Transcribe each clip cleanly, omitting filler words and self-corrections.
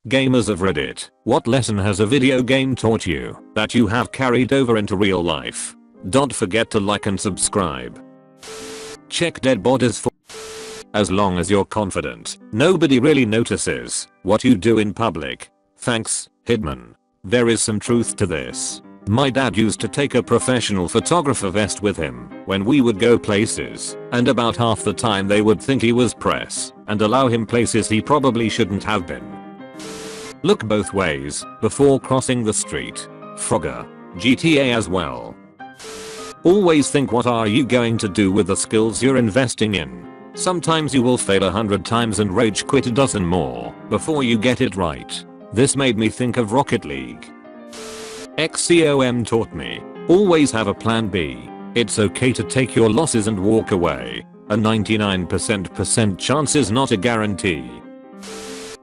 Gamers of Reddit, what lesson has a video game taught you that you have carried over into real life? Don't forget to like and subscribe. Check dead bodies for. As long as you're confident, nobody really notices what you do in public. Thanks, Hidman. There is some truth to this. My dad used to take a professional photographer vest with him when we would go places, and about half the time they would think he was press and allow him places he probably shouldn't have been. Look both ways before crossing the street. Frogger. GTA as well. Always think, what are you going to do with the skills you're investing in? Sometimes you will fail 100 times and rage quit a dozen more before you get it right. This made me think of Rocket League. XCOM taught me, always have a plan B. It's okay to take your losses and walk away. A 99% chance is not a guarantee.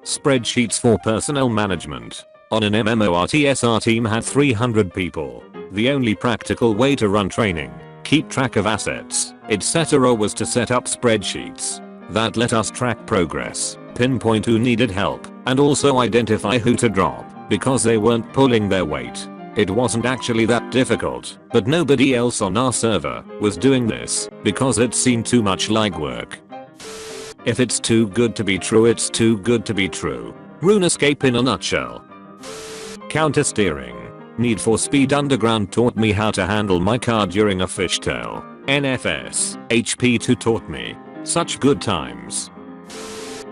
Spreadsheets for personnel management. On an MMORTS, our team had 300 people. The only practical way to run training, keep track of assets, etc. was to set up spreadsheets that let us track progress, pinpoint who needed help, and also identify who to drop because they weren't pulling their weight. It wasn't actually that difficult, but nobody else on our server was doing this because it seemed too much legwork. If it's too good to be true, it's too good to be true. RuneScape in a nutshell. Counter steering. Need for Speed Underground taught me how to handle my car during a fishtail. NFS. HP2 taught me such good times.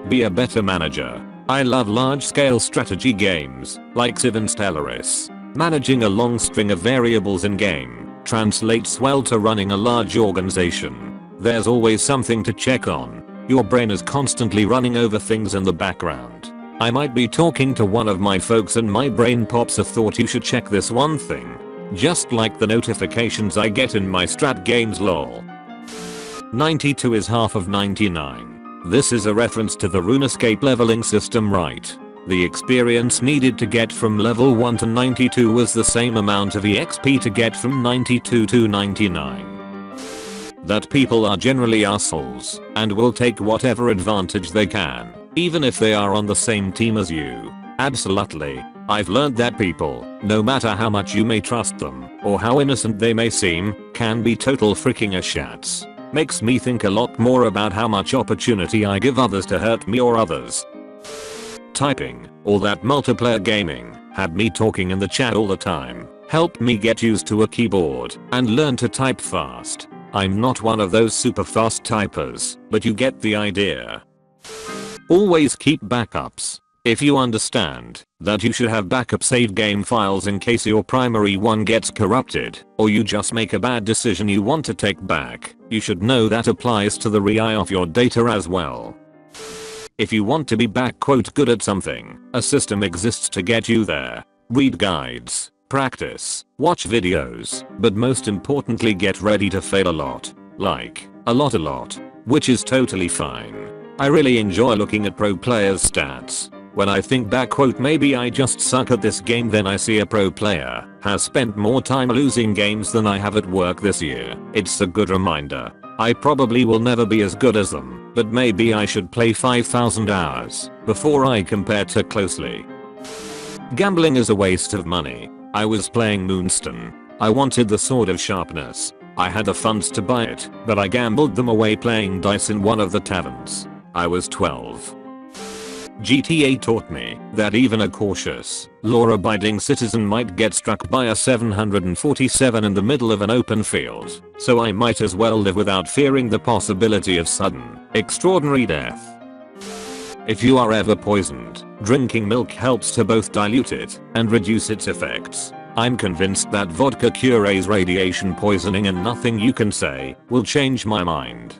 Be a better manager. I love large-scale strategy games like Civ and Stellaris. Managing a long string of variables in game translates well to running a large organization. There's always something to check on. Your brain is constantly running over things in the background. I might be talking to one of my folks and my brain pops a thought, you should check this one thing. Just like the notifications I get in my strat games, lol. 92 is half of 99. This is a reference to the RuneScape leveling system, right? The experience needed to get from level 1 to 92 was the same amount of EXP to get from 92 to 99. That people are generally assholes and will take whatever advantage they can, even if they are on the same team as you. Absolutely. I've learned that people, no matter how much you may trust them or how innocent they may seem, can be total freaking ashats. Makes me think a lot more about how much opportunity I give others to hurt me or others. Typing, all that multiplayer gaming, had me talking in the chat all the time, helped me get used to a keyboard and learn to type fast. I'm not one of those super fast typers, but you get the idea. Always keep backups. If you understand that you should have backup save game files in case your primary one gets corrupted, or you just make a bad decision you want to take back, you should know that applies to the REI of your data as well. If you want to be "good at something," a system exists to get you there. Read guides, practice, watch videos, but most importantly get ready to fail a lot. Like, a lot, which is totally fine. I really enjoy looking at pro players' stats. When I think back, maybe I just suck at this game, then I see a pro player has spent more time losing games than I have at work this year. It's a good reminder. I probably will never be as good as them, but maybe I should play 5,000 hours before I compare too closely. Gambling is a waste of money. I was playing Moonstone. I wanted the Sword of Sharpness. I had the funds to buy it, but I gambled them away playing dice in one of the taverns. I was 12. GTA taught me that even a cautious, law-abiding citizen might get struck by a 747 in the middle of an open field, so I might as well live without fearing the possibility of sudden, extraordinary death. If you are ever poisoned, drinking milk helps to both dilute it and reduce its effects. I'm convinced that vodka cures radiation poisoning, and nothing you can say will change my mind.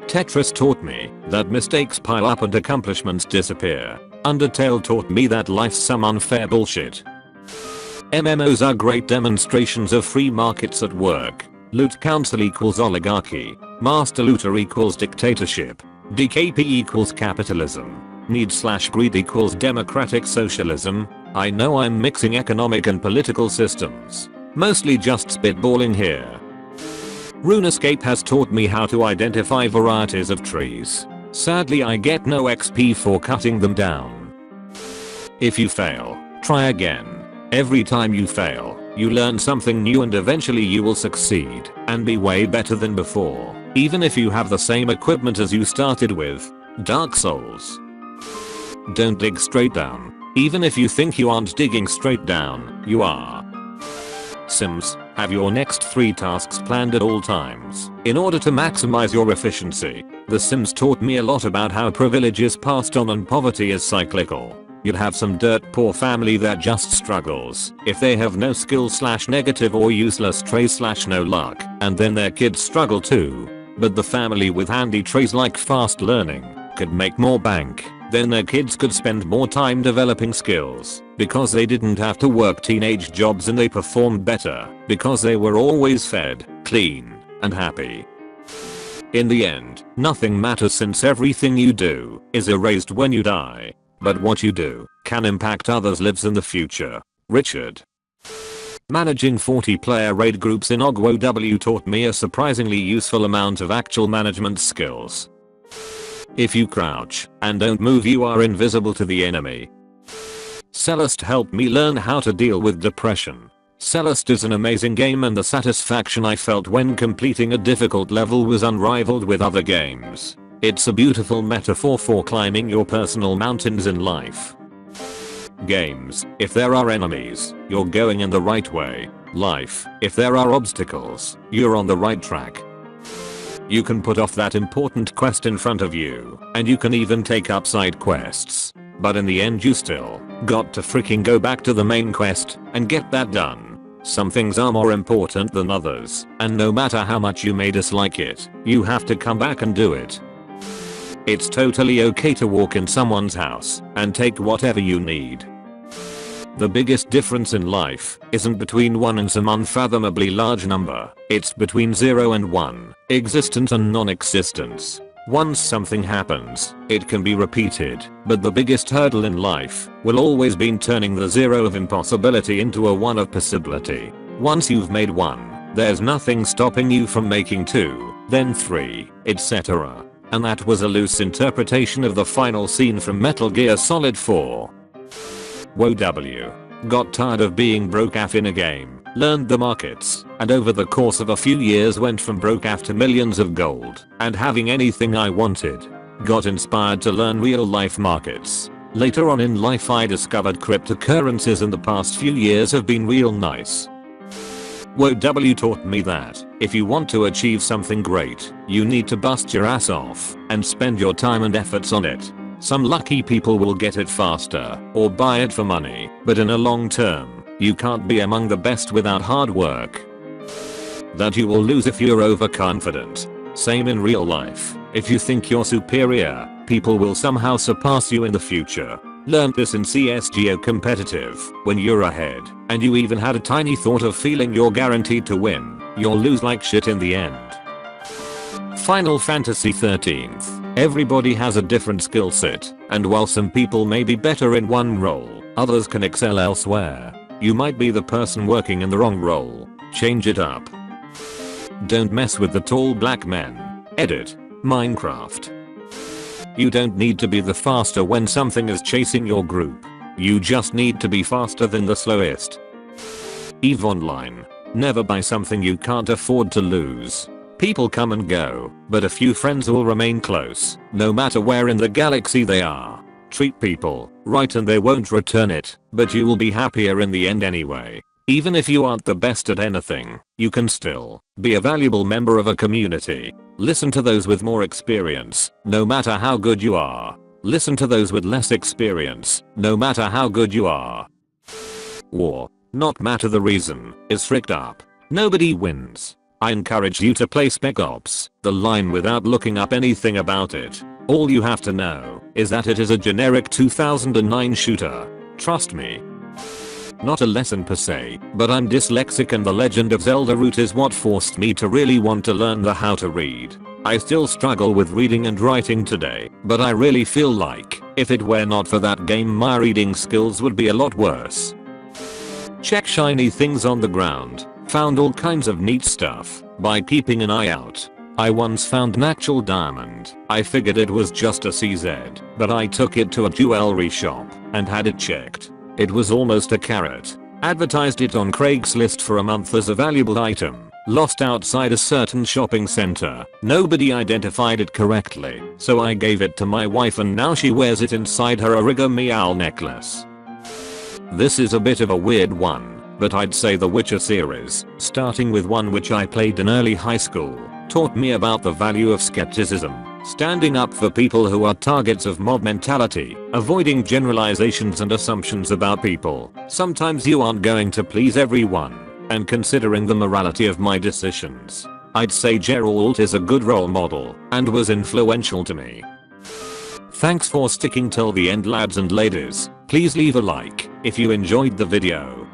Tetris taught me that mistakes pile up and accomplishments disappear. Undertale taught me that life's some unfair bullshit. MMOs are great demonstrations of free markets at work. Loot council equals oligarchy. Master looter equals dictatorship. DKP equals capitalism. Need/greed equals democratic socialism. I know I'm mixing economic and political systems. Mostly just spitballing here. RuneScape has taught me how to identify varieties of trees. Sadly, I get no XP for cutting them down. If you fail, try again. Every time you fail, you learn something new and eventually you will succeed and be way better than before, even if you have the same equipment as you started with. Dark Souls. Don't dig straight down. Even if you think you aren't digging straight down, you are. Sims, have your next 3 tasks planned at all times in order to maximize your efficiency. The Sims taught me a lot about how privilege is passed on and poverty is cyclical. You'll have some dirt poor family that just struggles if they have no skill/negative or useless traits/no luck, and then their kids struggle too. But the family with handy traits like fast learning could make more bank. Then their kids could spend more time developing skills because they didn't have to work teenage jobs and they performed better because they were always fed, clean, and happy. In the end, nothing matters since everything you do is erased when you die. But what you do can impact others' lives in the future. Richard. Managing 40-player raid groups in OGWO taught me a surprisingly useful amount of actual management skills. If you crouch and don't move, you are invisible to the enemy. Celeste helped me learn how to deal with depression. Celeste is an amazing game and the satisfaction I felt when completing a difficult level was unrivaled with other games. It's a beautiful metaphor for climbing your personal mountains in life. Games, if there are enemies, you're going in the right way. Life, if there are obstacles, you're on the right track. You can put off that important quest in front of you, and you can even take up side quests. But in the end you still got to freaking go back to the main quest and get that done. Some things are more important than others, and no matter how much you may dislike it, you have to come back and do it. It's totally okay to walk in someone's house and take whatever you need. The biggest difference in life isn't between 1 and some unfathomably large number, it's between 0 and 1, existence and non-existence. Once something happens, it can be repeated, but the biggest hurdle in life will always be turning the 0 of impossibility into a 1 of possibility. Once you've made 1, there's nothing stopping you from making 2, then 3, etc. And that was a loose interpretation of the final scene from Metal Gear Solid 4. WoW. Got tired of being broke AF in a game, learned the markets, and over the course of a few years went from broke AF to millions of gold, and having anything I wanted. Got inspired to learn real life markets. Later on in life I discovered cryptocurrencies and the past few years have been real nice. WoW taught me that if you want to achieve something great, you need to bust your ass off and spend your time and efforts on it. Some lucky people will get it faster or buy it for money, but in a long term, you can't be among the best without hard work. That you will lose if you're overconfident. Same in real life. If you think you're superior, people will somehow surpass you in the future. Learned this in CSGO competitive. When you're ahead, and you even had a tiny thought of feeling you're guaranteed to win, you'll lose like shit in the end. Final Fantasy 13th. Everybody has a different skill set, and while some people may be better in one role, others can excel elsewhere. You might be the person working in the wrong role. Change it up. Don't mess with the tall black men. Edit. Minecraft. You don't need to be the faster when something is chasing your group. You just need to be faster than the slowest. EVE Online. Never buy something you can't afford to lose. People come and go, but a few friends will remain close, no matter where in the galaxy they are. Treat people right and they won't return it, but you will be happier in the end anyway. Even if you aren't the best at anything, you can still be a valuable member of a community. Listen to those with more experience, no matter how good you are. Listen to those with less experience, no matter how good you are. War, not matter the reason, is fricked up. Nobody wins. I encourage you to play Spec Ops: The Line without looking up anything about it. All you have to know is that it is a generic 2009 shooter. Trust me. Not a lesson per se, but I'm dyslexic and The Legend of Zelda Root is what forced me to really want to learn the how to read. I still struggle with reading and writing today, but I really feel like if it were not for that game my reading skills would be a lot worse. Check shiny things on the ground. Found all kinds of neat stuff by keeping an eye out. I once found an actual diamond. I figured it was just a CZ, but I took it to a jewelry shop and had it checked. It was almost a carat. Advertised it on Craigslist for a month as a valuable item. Lost outside a certain shopping center. Nobody identified it correctly, so I gave it to my wife and now she wears it inside her origami owl necklace. This is a bit of a weird one, but I'd say the Witcher series, starting with one which I played in early high school, taught me about the value of skepticism, standing up for people who are targets of mob mentality, avoiding generalizations and assumptions about people. Sometimes you aren't going to please everyone, and considering the morality of my decisions, I'd say Geralt is a good role model and was influential to me. Thanks for sticking till the end, lads and ladies. Please leave a like if you enjoyed the video.